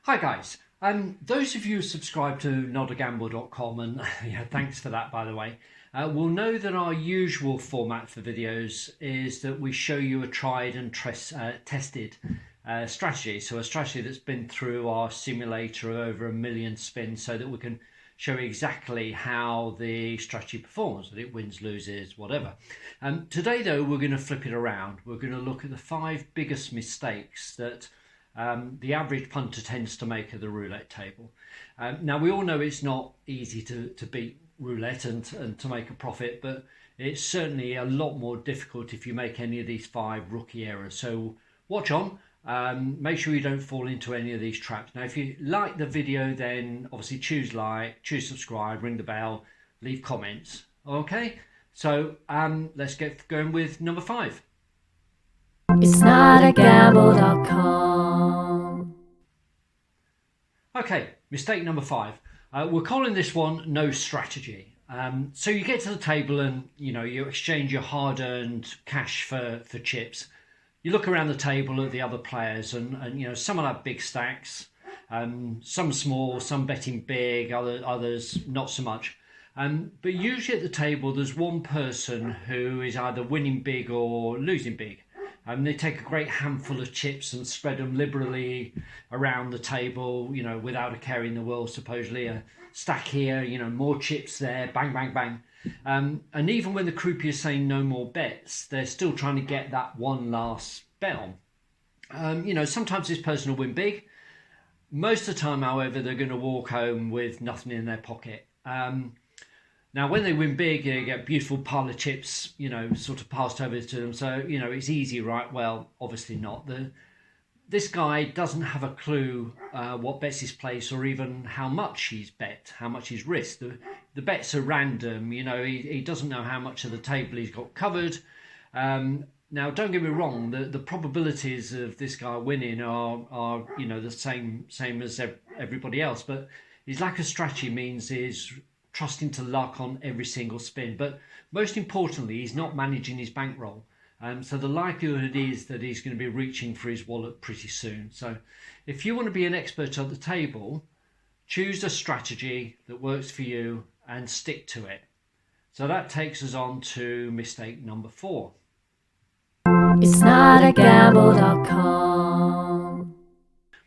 Hi guys, those of you who subscribe to notagamble.com, and yeah, thanks for that by the way, will know that our usual format for videos is that we show you a tried and tested strategy. So a strategy that's been through our simulator of over 1 million spins so that we can show exactly how the strategy performs, that it wins, loses, whatever. Today though, we're going to flip it around. We're going to look at the 5 biggest mistakes that the average punter tends to make at the roulette table. Now we all know it's not easy to beat roulette and to make a profit, but it's certainly a lot more difficult if you make any of these 5 rookie errors. So watch on, make sure you don't fall into any of these traps. Now if you like the video, then obviously choose like, choose subscribe, ring the bell, leave comments. Okay, so let's get going with number 5. It's not a gamble.com. Okay, mistake number 5. We're calling this one no strategy. So you get to the table and you exchange your hard-earned cash for chips. You look around the table at the other players and some will have big stacks, some small, some betting big, others not so much. But usually at the table there's one person who is either winning big or losing big. They take a great handful of chips and spread them liberally around the table, without a care in the world, supposedly. A stack here, more chips there, bang, bang, bang. And even when the croupier is saying no more bets, they're still trying to get that one last bet on. Sometimes this person will win big. Most of the time, however, they're going to walk home with nothing in their pocket. Now, when they win big, you get a beautiful pile of chips, sort of passed over to them. So, it's easy, right? Well, obviously not. This guy doesn't have a clue what bets he's placed or even how much he's bet, how much he's risked. The bets are random. He doesn't know how much of the table he's got covered. Now, don't get me wrong. The probabilities of this guy winning are the same as everybody else. But his lack of strategy means he's trusting to luck on every single spin, but most importantly he's not managing his bankroll, so the likelihood is that he's going to be reaching for his wallet pretty soon. So if you want to be an expert at the table, choose a strategy that works for you and stick to it. So that takes us on to mistake number 4. It's not a gamble.com.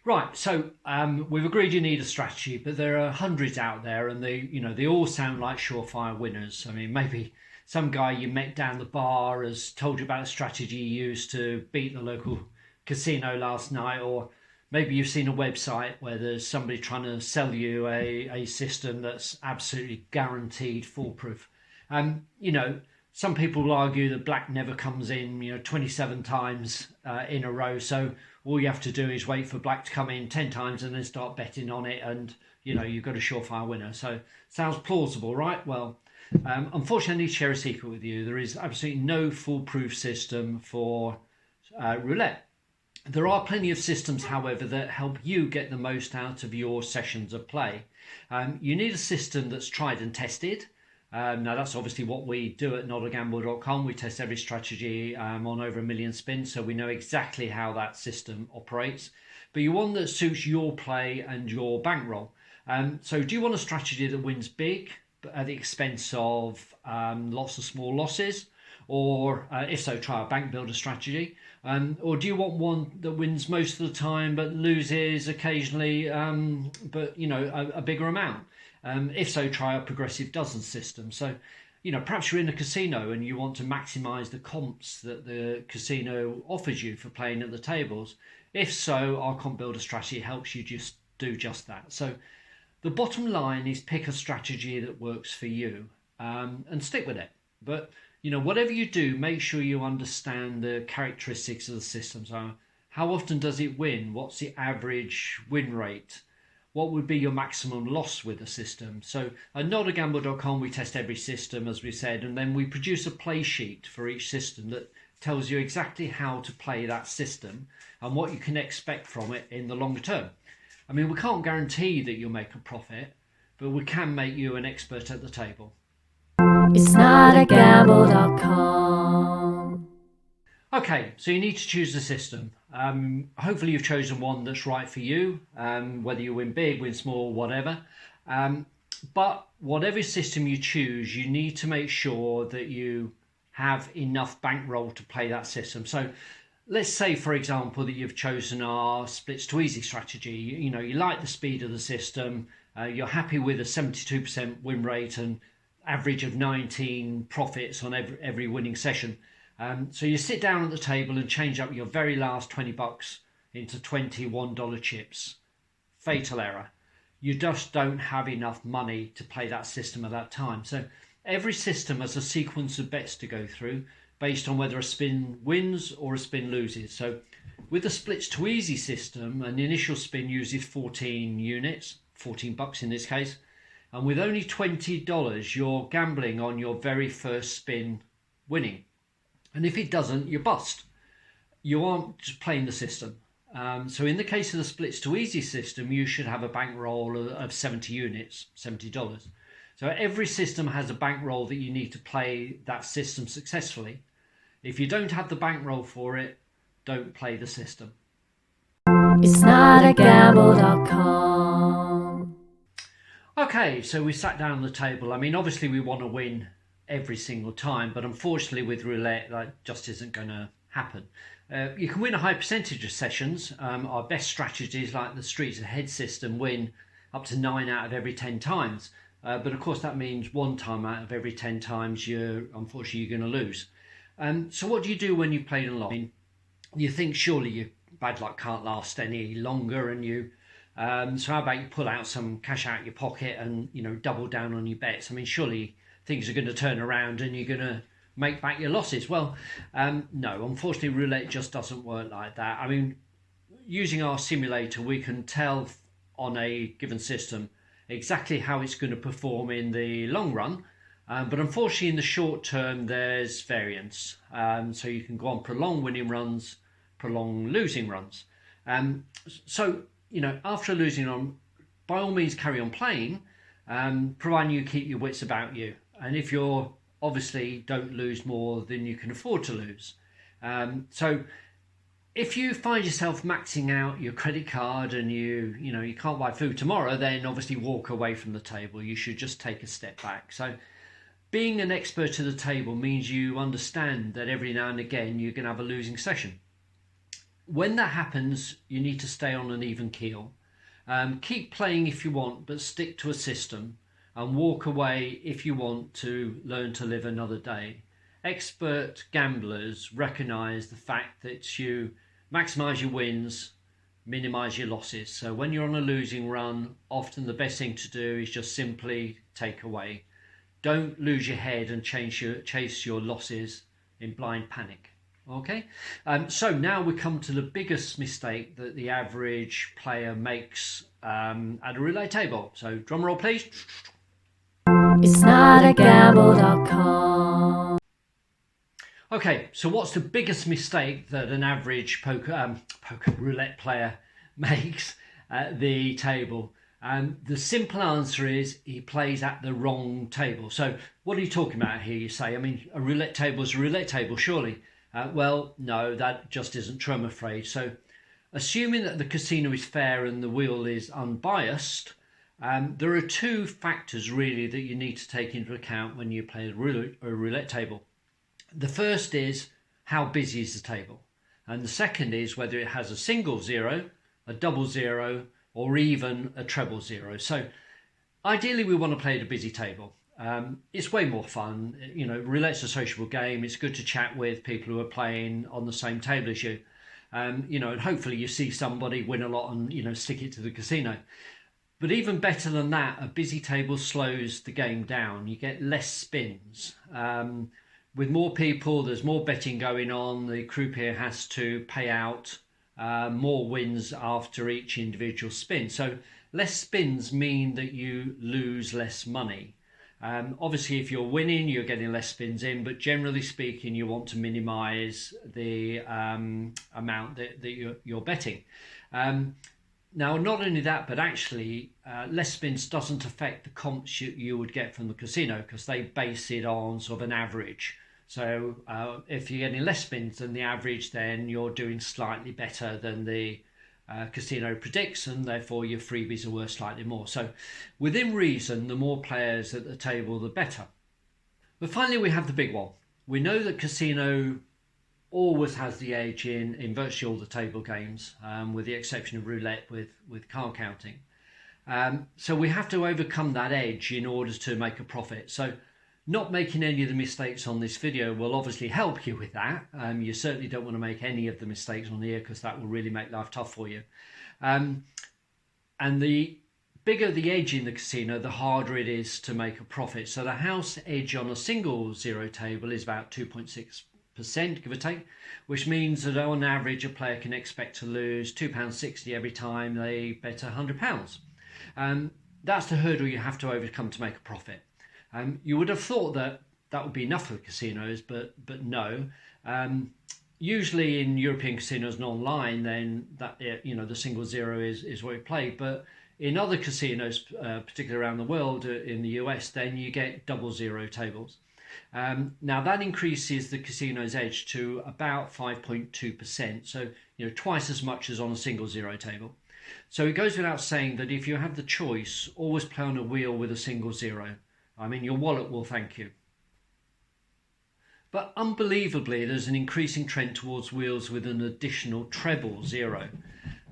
Right, so we've agreed you need a strategy, but there are hundreds out there, and they all sound like surefire winners. I mean, maybe some guy you met down the bar has told you about a strategy you used to beat the local casino last night, or maybe you've seen a website where there's somebody trying to sell you a system that's absolutely guaranteed foolproof. Some people will argue that black never comes in, 27 times in a row. So all you have to do is wait for black to come in 10 times and then start betting on it. And, you've got a surefire winner. So sounds plausible, right? Well, unfortunately, I need to share a secret with you. There is absolutely no foolproof system for roulette. There are plenty of systems, however, that help you get the most out of your sessions of play. You need a system that's tried and tested. Now that's obviously what we do at notagamble.com. We test every strategy on over 1 million spins, so we know exactly how that system operates. But you want one that suits your play and your bankroll. So do you want a strategy that wins big but at the expense of lots of small losses? Or if so, try a bank builder strategy. Or do you want one that wins most of the time but loses occasionally, but a bigger amount? If so, try a progressive dozen system. So, perhaps you're in a casino and you want to maximize the comps that the casino offers you for playing at the tables. If so, our comp builder strategy helps you just do just that. So the bottom line is pick a strategy that works for you, and stick with it. But, whatever you do, make sure you understand the characteristics of the system. So how often does it win? What's the average win rate? What would be your maximum loss with a system? So at notagamble.com we test every system, as we said, and then we produce a play sheet for each system that tells you exactly how to play that system and what you can expect from it in the longer term. I mean, we can't guarantee that you'll make a profit, but we can make you an expert at the table. It's not a gamble.com. Okay, so you need to choose the system. Hopefully, you've chosen one that's right for you, whether you win big, win small, whatever. Um, but whatever system you choose, you need to make sure that you have enough bankroll to play that system. So, let's say, for example, that you've chosen our splits to easy strategy. You like the speed of the system. You're happy with a 72% win rate and average of 19 profits on every winning session. So you sit down at the table and change up your very last $20 into $21 chips. Fatal error. You just don't have enough money to play that system at that time. So every system has a sequence of bets to go through based on whether a spin wins or a spin loses. So with the splits to easy system, an initial spin uses 14 units, $14 in this case. And with only $20, you're gambling on your very first spin winning. And if it doesn't, you bust. You aren't just playing the system. So in the case of the splits to easy system, you should have a bankroll of 70 units, $70. So every system has a bankroll that you need to play that system successfully. If you don't have the bankroll for it, don't play the system. It's not a gamble.com. Okay, so we sat down on the table. I mean, obviously we want to win every single time, but unfortunately with roulette, that just isn't going to happen. You can win a high percentage of sessions. Our best strategies, like the streets ahead system, win up to 9 out of every 10 times. But of course, that means 1 time out of every 10 times unfortunately you're going to lose. So what do you do when you've played a lot? I mean, you think surely your bad luck can't last any longer, and so how about you pull out some cash out of your pocket and double down on your bets? I mean, surely things are going to turn around and you're going to make back your losses. Well, no, unfortunately, roulette just doesn't work like that. I mean, using our simulator, we can tell on a given system exactly how it's going to perform in the long run. But unfortunately, in the short term, there's variance. So you can go on prolonged winning runs, prolonged losing runs. So, after a losing run, by all means, carry on playing, providing you keep your wits about you. And if you're obviously don't lose more than you can afford to lose. So if you find yourself maxing out your credit card and you can't buy food tomorrow, then obviously walk away from the table. You should just take a step back. So being an expert at the table means you understand that every now and again you're going to have a losing session. When that happens, you need to stay on an even keel. Keep playing if you want, but stick to a system, and walk away if you want to learn to live another day. Expert gamblers recognise the fact that you maximise your wins, minimise your losses. So when you're on a losing run, often the best thing to do is just simply take away. Don't lose your head and chase your losses in blind panic. Okay, so now we come to the biggest mistake that the average player makes at a roulette table. So drum roll, please. It's not a gamble.com. Okay, so what's the biggest mistake that an average poker roulette player makes at the table? The simple answer is he plays at the wrong table. So what are you talking about here? You say, I mean, a roulette table is a roulette table, surely. Well, no, that just isn't true, I'm afraid. So assuming that the casino is fair and the wheel is unbiased, there are 2 factors really that you need to take into account when you play a roulette table. The first is how busy is the table, and the second is whether it has a single zero, a double zero, or even a treble zero. So ideally we want to play at a busy table. It's way more fun. Roulette's a sociable game. It's good to chat with people who are playing on the same table as you. And hopefully you see somebody win a lot and stick it to the casino. But even better than that, a busy table slows the game down. You get less spins. With more people, there's more betting going on. The croupier has to pay out more wins after each individual spin. So less spins mean that you lose less money. Obviously, if you're winning, you're getting less spins in, but generally speaking, you want to minimise the amount that you're betting. Now, not only that, but actually, less spins doesn't affect the comps you would get from the casino because they base it on sort of an average. So if you're getting less spins than the average, then you're doing slightly better than the casino predicts, and therefore your freebies are worth slightly more. So within reason, the more players at the table, the better. But finally, we have the big one. We know that casino always has the edge in virtually all the table games, with the exception of roulette with card counting. So we have to overcome that edge in order to make a profit. So not making any of the mistakes on this video will obviously help you with that. You certainly don't want to make any of the mistakes on here, because that will really make life tough for you. And the bigger the edge in the casino, the harder it is to make a profit. So the house edge on a single zero table is about 2.6%, give or take, which means that on average a player can expect to lose £2.60 every time they bet £100. That's the hurdle you have to overcome to make a profit. You would have thought that that would be enough for casinos, but no. Usually in European casinos and online, then that, you know, the single zero is what you play. But in other casinos, particularly around the world, in the US, then you get double zero tables. Now that increases the casino's edge to about 5.2%, so you know, twice as much as on a single zero table. So it goes without saying that if you have the choice, always play on a wheel with a single zero. I mean, your wallet will thank you. But unbelievably, there's an increasing trend towards wheels with an additional treble zero.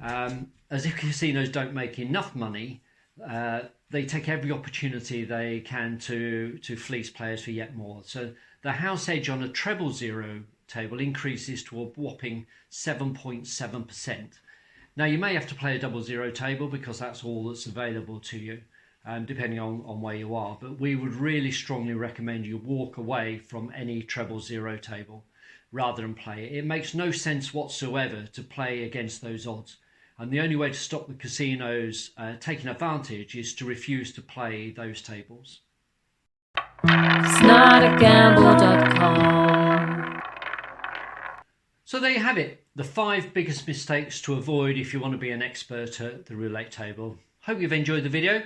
As if casinos don't make enough money, they take every opportunity they can to fleece players for yet more. So the house edge on a treble zero table increases to a whopping 7.7%. Now you may have to play a double zero table because that's all that's available to you, depending on where you are. But we would really strongly recommend you walk away from any treble zero table rather than play it. It makes no sense whatsoever to play against those odds. And the only way to stop the casinos taking advantage is to refuse to play those tables. Smartagamble.com. So there you have it, the 5 biggest mistakes to avoid if you want to be an expert at the roulette table. Hope you've enjoyed the video.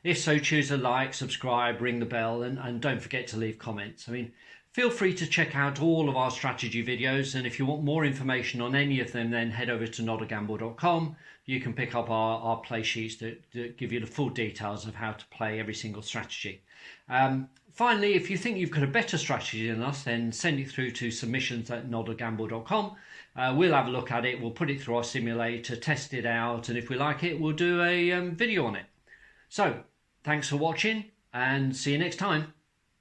If so, choose a like, subscribe, ring the bell, and don't forget to leave comments. I mean, feel free to check out all of our strategy videos, and if you want more information on any of them, then head over to notagamble.com. You can pick up our play sheets that give you the full details of how to play every single strategy. Finally, if you think you've got a better strategy than us, then send it through to submissions@notagamble.com. We'll have a look at it, we'll put it through our simulator, test it out, and if we like it, we'll do a video on it. So, thanks for watching, and see you next time.